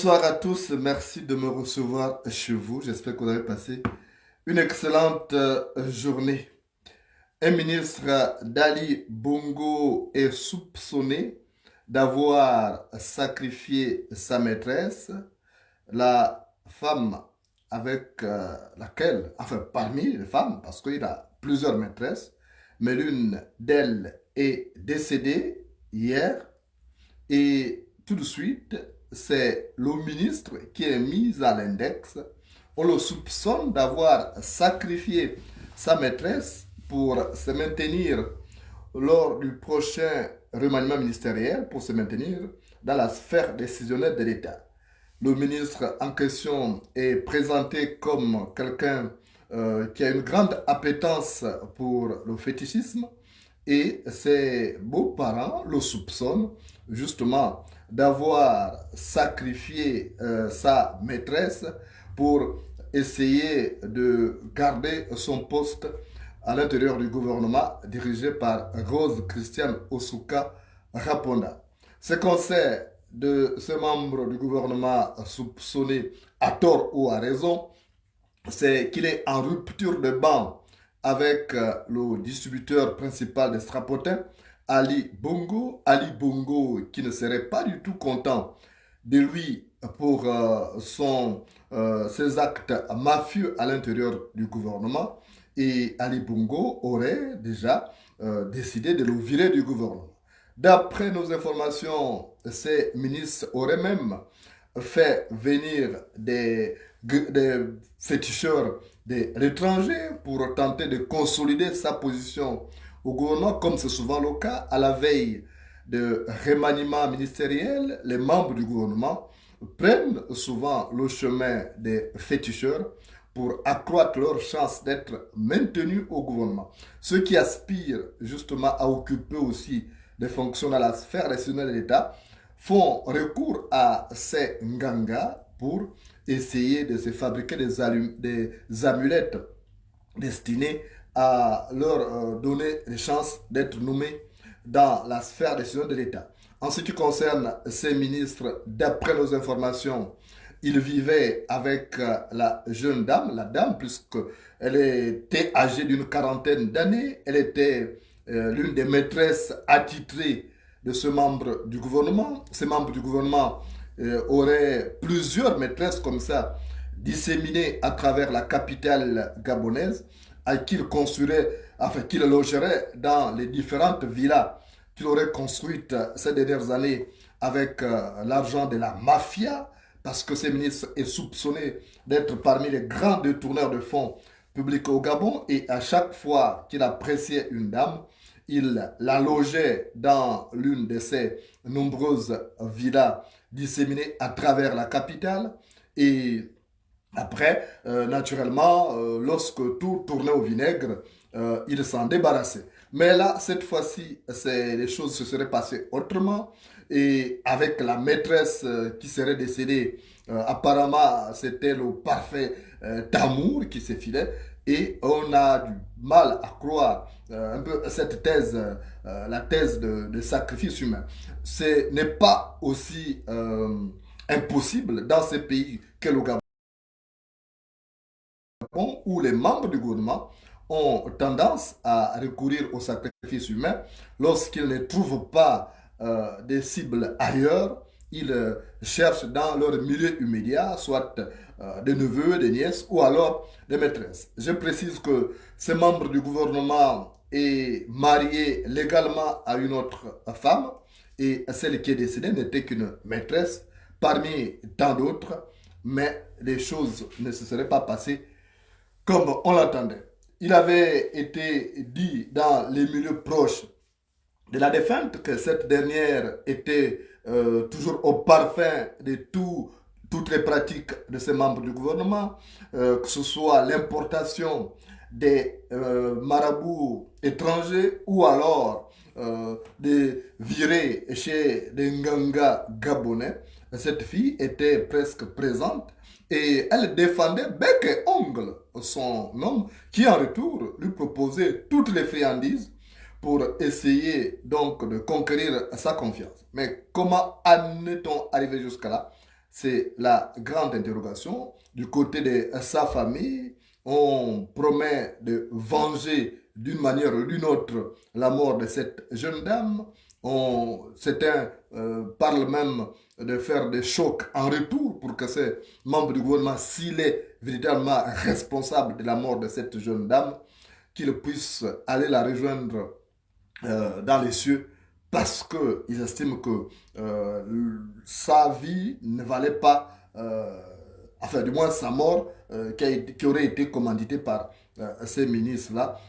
Bonsoir à tous, merci de me recevoir chez vous. J'espère que vous avez passé une excellente journée. Un ministre d'Ali Bongo est soupçonné d'avoir sacrifié sa maîtresse, la femme avec laquelle, enfin parmi les femmes, parce qu'il a plusieurs maîtresses, mais l'une d'elles est décédée hier et tout de suite, c'est le ministre qui est mis à l'index. On le soupçonne d'avoir sacrifié sa maîtresse pour se maintenir lors du prochain remaniement ministériel, pour se maintenir dans la sphère décisionnelle de l'État. Le ministre en question est présenté comme quelqu'un qui a une grande appétence pour le fétichisme et ses beaux-parents le soupçonnent justement d'avoir sacrifié sa maîtresse pour essayer de garder son poste à l'intérieur du gouvernement dirigé par Rose Christiane Osuka Raponda. Ce qu'on sait de ce membre du gouvernement soupçonné à tort ou à raison, c'est qu'il est en rupture de banc avec le distributeur principal des strapotins, Ali Bongo. Ali Bongo qui ne serait pas du tout content de lui pour ses actes mafieux à l'intérieur du gouvernement. Et Ali Bongo aurait déjà décidé de le virer du gouvernement. D'après nos informations, ces ministres auraient même fait venir des féticheurs de l'étranger pour tenter de consolider sa position au gouvernement, comme c'est souvent le cas. À la veille de remaniement ministériel, les membres du gouvernement prennent souvent le chemin des féticheurs pour accroître leurs chances d'être maintenus au gouvernement. Ceux qui aspirent justement à occuper aussi des fonctions dans la sphère nationale de l'État font recours à ces ngangas pour essayer de se fabriquer des amulettes destinées à leur donner les chances d'être nommés dans la sphère décisionnelle de l'État. En ce qui concerne ces ministres, d'après nos informations, ils vivaient avec la jeune dame, la dame, puisqu'elle était âgée d'une quarantaine d'années, elle était l'une des maîtresses attitrées de ce membre du gouvernement. Ces membres du gouvernement auraient plusieurs maîtresses comme ça, disséminées à travers la capitale gabonaise, à qui il construirait, enfin qu'il logerait dans les différentes villas qu'il aurait construites ces dernières années avec l'argent de la mafia, parce que ce ministre est soupçonné d'être parmi les grands détourneurs de fonds publics au Gabon, et à chaque fois qu'il appréciait une dame, il la logeait dans l'une de ces nombreuses villas disséminées à travers la capitale, et après, naturellement, lorsque tout tournait au vinaigre, il s'en débarrassait. Mais là, cette fois-ci, les choses se seraient passées autrement. Et avec la maîtresse qui serait décédée, apparemment, c'était le parfait amour qui s'effilait. Et on a du mal à croire un peu cette thèse, la thèse de sacrifice humain. Ce n'est pas aussi impossible dans ces pays que le Gabon, où les membres du gouvernement ont tendance à recourir au sacrifice humain lorsqu'ils ne trouvent pas des cibles ailleurs. Ils cherchent dans leur milieu immédiat, soit des neveux, des nièces ou alors des maîtresses. Je précise que ces membres du gouvernement est marié légalement à une autre femme, et celle qui est décédée n'était qu'une maîtresse parmi tant d'autres, mais les choses ne se seraient pas passées comme on l'attendait. Il avait été dit dans les milieux proches de la défunte que cette dernière était toujours au parfum de toutes les pratiques de ses membres du gouvernement, que ce soit l'importation des marabouts étrangers ou alors des virés chez des Nganga gabonais. Cette fille était presque présente et elle défendait bec et ongle son homme qui en retour lui proposait toutes les friandises pour essayer donc de conquérir sa confiance. Mais comment en est-on arrivé jusqu'à là? C'est la grande interrogation. Du côté de sa famille, on promet de venger d'une manière ou d'une autre la mort de cette jeune dame. Certains parlent même de faire des chocs en retour pour que ces membres du gouvernement, s'il est véritablement responsable de la mort de cette jeune dame, qu'il puisse aller la rejoindre dans les cieux parce qu'ils estiment que sa vie ne valait pas, enfin du moins sa mort, qui aurait été commanditée par ces ministres-là,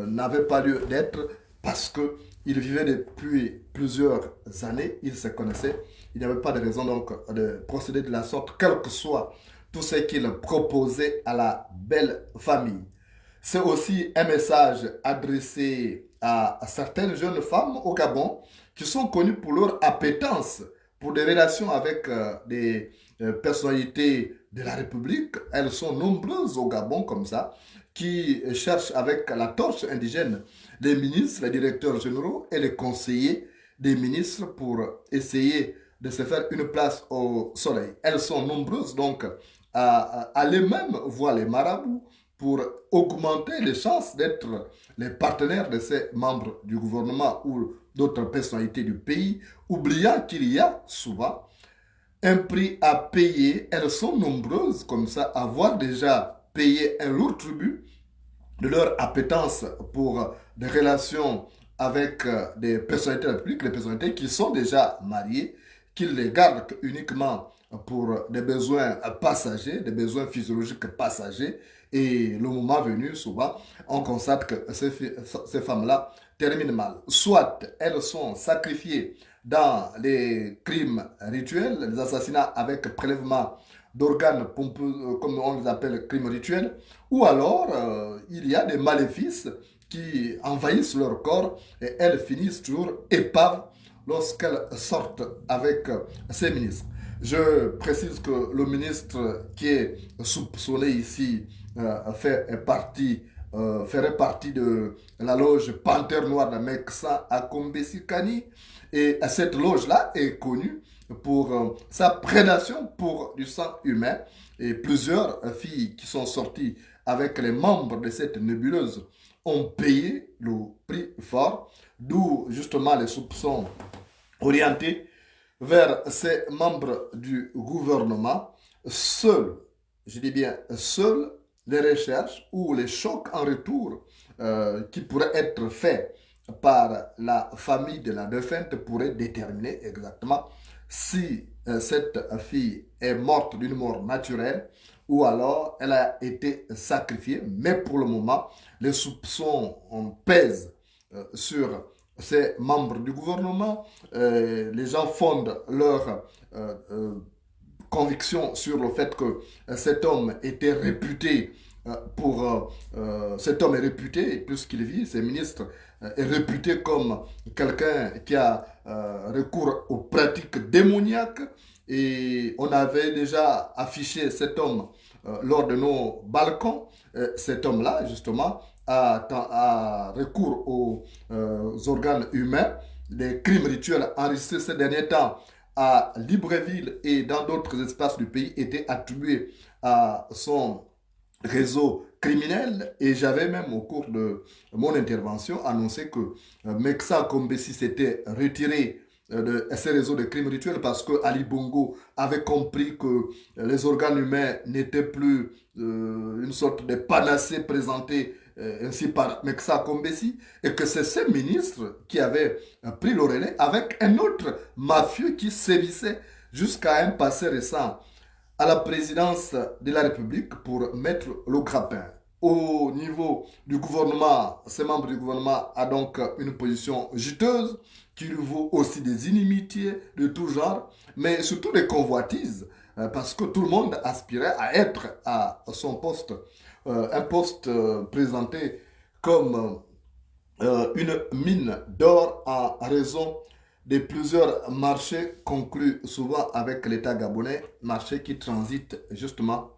n'avait pas lieu d'être parce qu'ils vivaient depuis plusieurs années, ils se connaissaient, il n'y avait pas de raison donc de procéder de la sorte, quel que soit tout ce qu'ils proposaient à la belle famille. C'est aussi un message adressé à certaines jeunes femmes au Gabon qui sont connues pour leur appétence pour des relations avec des personnalités de la République. Elles sont nombreuses au Gabon comme ça, qui cherchent avec la torche indigène les ministres, les directeurs généraux et les conseillers des ministres pour essayer de se faire une place au soleil. Elles sont nombreuses donc à aller même voir les marabouts pour augmenter les chances d'être les partenaires de ces membres du gouvernement ou d'autres personnalités du pays, oubliant qu'il y a souvent un prix à payer. Elles sont nombreuses comme ça à avoir déjà payé un lourd tribut de leur appétence pour des relations avec des personnalités de la République, les personnalités qui sont déjà mariées, qu'ils les gardent uniquement pour des besoins passagers, des besoins physiologiques passagers. Et le moment venu, souvent, on constate que ces femmes-là terminent mal. Soit elles sont sacrifiées dans les crimes rituels, les assassinats avec prélèvement d'organes pompeux, comme on les appelle crimes rituels, ou alors il y a des maléfices qui envahissent leur corps et elles finissent toujours épaves lorsqu'elles sortent avec ces ministres. Je précise que le ministre qui est soupçonné ici ferait partie de la loge Panthère Noire de Meksa à Kombesi-Kani. Et cette loge-là est connue pour sa prédation pour du sang humain. Et plusieurs filles qui sont sorties avec les membres de cette nébuleuse ont payé le prix fort, d'où justement les soupçons orientés vers ces membres du gouvernement. Seuls, je dis bien seuls, les recherches ou les chocs en retour qui pourraient être faits par la famille de la défunte pourraient déterminer exactement si cette fille est morte d'une mort naturelle ou alors elle a été sacrifiée. Mais pour le moment, les soupçons pèsent sur ces membres du gouvernement. Les gens fondent leur conviction sur le fait que cet homme était réputé cet homme est réputé, puisqu'il vit, ce ministre est réputé comme quelqu'un qui a recours aux pratiques démoniaques et on avait déjà affiché cet homme lors de nos balcons. Cet homme-là, justement, a recours aux organes humains, des crimes rituels enregistrés ces derniers temps à Libreville et dans d'autres espaces du pays étaient attribués à son réseau criminel et j'avais même au cours de mon intervention annoncé que Meksa Kombesi s'était retiré de ces réseaux de crimes rituels parce que Ali Bongo avait compris que les organes humains n'étaient plus une sorte de panacée présentée ainsi par Meksa Kombesi et que c'est ce ministre qui avait pris le relais avec un autre mafieux qui sévissait jusqu'à un passé récent à la présidence de la République pour mettre le grappin. Au niveau du gouvernement, ces membres du gouvernement ont donc une position juteuse qui lui vaut aussi des inimitiés de tout genre, mais surtout des convoitises, parce que tout le monde aspirait à être à son poste, un poste présenté comme une mine d'or en raison de plusieurs marchés conclus souvent avec l'État gabonais, marchés qui transitent justement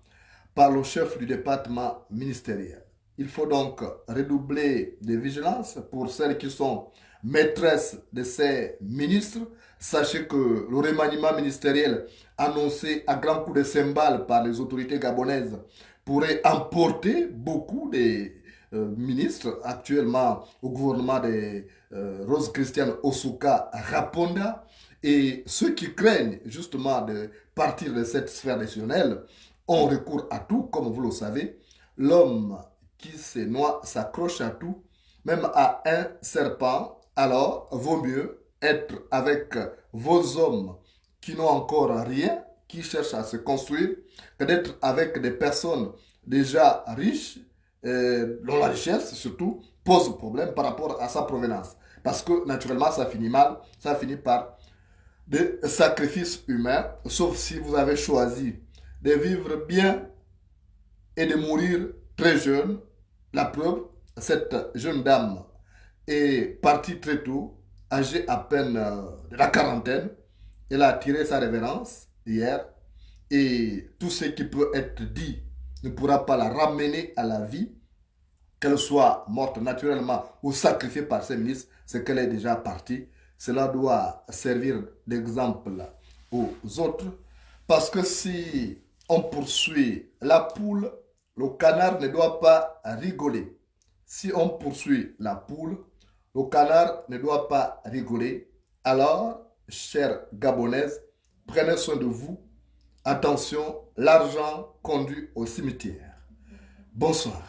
par le chef du département ministériel. Il faut donc redoubler de vigilance pour celles qui sont maîtresses de ces ministres. Sachez que le remaniement ministériel annoncé à grands coups de cymbales par les autorités gabonaises pourrait emporter beaucoup de ministres actuellement au gouvernement de Rose Christiane Osuka Raponda. Et ceux qui craignent justement de partir de cette sphère décisionnelle ont recours à tout, comme vous le savez. L'homme qui se noie s'accroche à tout, même à un serpent. Alors, vaut mieux être avec vos hommes qui n'ont encore rien, qui cherchent à se construire, que d'être avec des personnes déjà riches, dont la richesse surtout pose problème par rapport à sa provenance. Parce que naturellement, ça finit mal, ça finit par des sacrifices humains, sauf si vous avez choisi de vivre bien et de mourir très jeune. La preuve, cette jeune dame est partie très tôt, âgée à peine de la quarantaine. Elle a tiré sa révérence hier et tout ce qui peut être dit ne pourra pas la ramener à la vie, qu'elle soit morte naturellement ou sacrifiée par ses ministres, c'est qu'elle est déjà partie. Cela doit servir d'exemple aux autres parce que si on poursuit la poule, le canard ne doit pas rigoler. Si on poursuit la poule, le canard ne doit pas rigoler. Alors, chères Gabonaises, prenez soin de vous. Attention, l'argent conduit au cimetière. Bonsoir.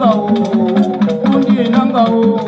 nanga o, mundi nanga o.